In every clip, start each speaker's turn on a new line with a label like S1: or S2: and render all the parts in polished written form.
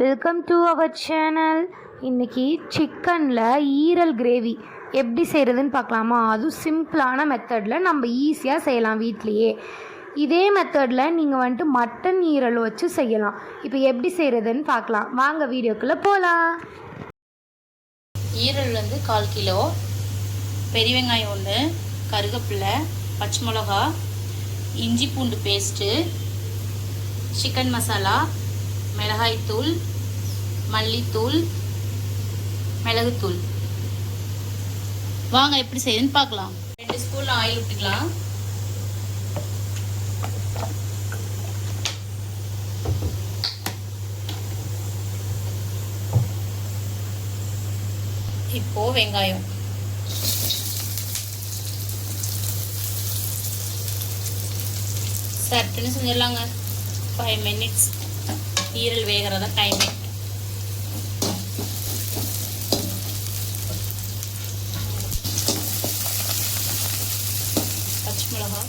S1: Welcome to our channel. இன்றைக்கி சிக்கனில் ஈரல் கிரேவி எப்படி செய்கிறதுன்னு பார்க்கலாமா? அதுவும் சிம்பிளான மெத்தடில் நம்ம ஈஸியாக செய்யலாம் வீட்லேயே. இதே மெத்தடில் நீங்கள் வந்துட்டு மட்டன் ஈரல் வச்சு செய்யலாம். இப்போ எப்படி செய்கிறதுன்னு பார்க்கலாம் வாங்க, வீடியோக்குள்ளே போகலாம்.
S2: ஈரல் 1/4 கிலோ, பெரிய வெங்காயம் 1, கருவேப்பிலை, பச்சை மிளகா, இஞ்சி பூண்டு பேஸ்ட்டு, சிக்கன் மசாலா, மிளகாய்த்தூள், மல்லித்தூள், மிளகுத்தூள். வாங்க எப்படி செய்யுதுன்னு பார்க்கலாம். 2 ஸ்பூன் ஆயில் விட்டுக்கலாம். இப்போ வெங்காயம், சட்டுன்னு செஞ்சிடலாங்க. 5 மினிட்ஸ் ஈரல் வேகிறதா டைமே. பச்சை மிளகா,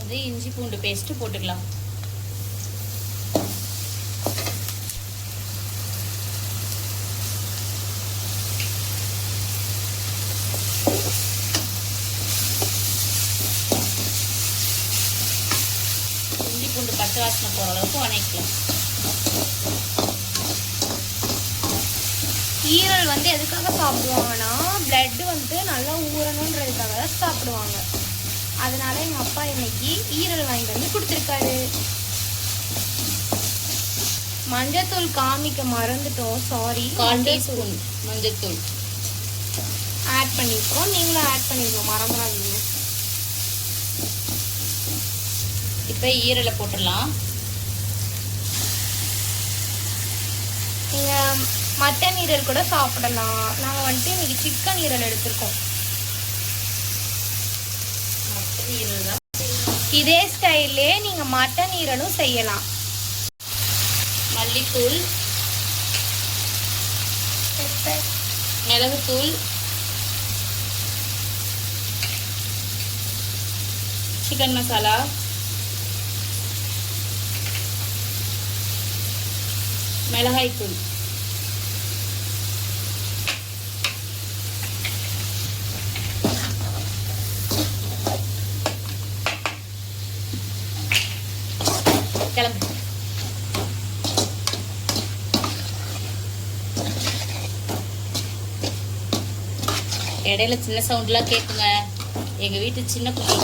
S2: அது இஞ்சி பூண்டு பேஸ்ட் போட்டுக்கலாம். பூண்டு பச்சை வாசனை போகிற அளவுக்கு வணக்கலாம்.
S1: ஈரல் எதுக்காக சாப்பிடுவாங்கன்னா, பிளட் நல்லா ஊறணுன்றதுக்காக தான் சாப்பிடுவாங்க. அதனால எங்கள் அப்பா இன்னைக்கு ஈரல் வாங்கிட்டு வந்து கொடுத்துருக்காரு. மஞ்சத்தூள் காமிக்க மறந்துட்டோம், சாரி.
S2: 1/4 டீஸ்பூன் மஞ்சத்தூள்
S1: ஆட் பண்ணியிருக்கோம். நீங்களும் ஆட் பண்ணிருக்கோம், மறந்துடாதீங்க.
S2: இப்போ ஈரலை போட்டுடலாம்.
S1: நீங்கள் மட்டன் ஈரல் கூட சாப்பிடலாம். நாங்கள் இன்னைக்கு சிக்கன் ஈரல் எடுத்திருக்கோம்.
S2: மட்டன் ஈரல் தான்.
S1: இதே ஸ்டைல்லே நீங்கள் மட்டன் ஈரலும் செய்யலாம்.
S2: மல்லித்தூள், மிளகுத்தூள், சிக்கன் மசாலா, மிளகாய்த்தூள், கிளம்பு. இடையில சின்ன சவுண்ட்லாம் கேட்குங்க. எங்கள் வீட்டு சின்ன குட்டி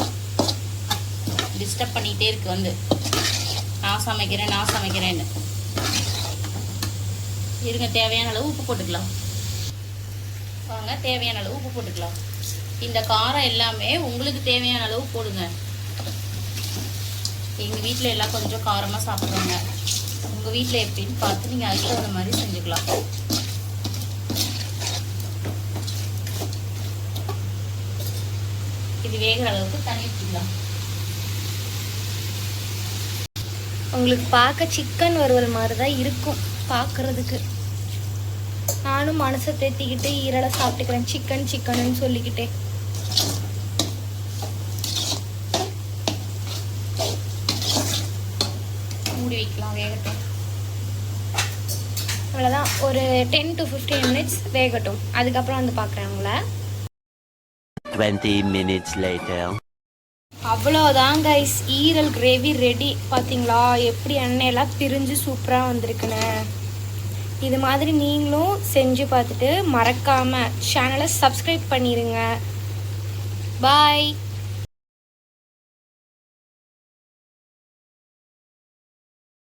S2: டிஸ்டர்ப் பண்ணிகிட்டே இருக்கு. நான் சமைக்கிறேன்னு இருங்க. தேவையான அளவு உப்பு போட்டுக்கலாம். வாங்க, தேவையான அளவு உப்பு போட்டுக்கலாம். இந்த காரம் எல்லாமே உங்களுக்கு தேவையான அளவு போடுங்க. எங்கள் வீட்டில் எல்லாம் கொஞ்சம் காரமாக சாப்பிடுவாங்க. உங்கள் வீட்டில் எப்படின்னு பார்த்து நீங்கள் அதுக்கு தகுந்த மாதிரி செஞ்சுக்கலாம். இது வேகிற அளவுக்கு தண்ணி ஊற்றிக்கலாம்.
S1: உங்களுக்கு பார்க்க சிக்கன் வறுவல் மாதிரி தான் இருக்கும் பார்க்குறதுக்கு. நானும் மனசை தேத்திக்கிட்டு ஈரலை சாப்பிட்டுக்கிறேன், சிக்கன்னு சொல்லிக்கிட்டே.
S2: மூடி வைக்கலாம், வேகட்டும்.
S1: அவ்வளோதான், ஒரு 10 to 15 minutes வேகட்டும். அதுக்கப்புறம் பார்க்குறேன் உங்களை.
S3: 20 minutes later.
S1: அவ்வளோதான் கைஸ், ஈரல் கிரேவி ரெடி. பார்த்தீங்களா எப்படி எண்ணெயெல்லாம் பிரிஞ்சு சூப்பராக வந்திருக்குன்னு. இது மாதிரி நீங்களும் செஞ்சு பார்த்துட்டு மறக்காமல் சேனலை சப்ஸ்கிரைப் பண்ணிடுங்க. பாய்.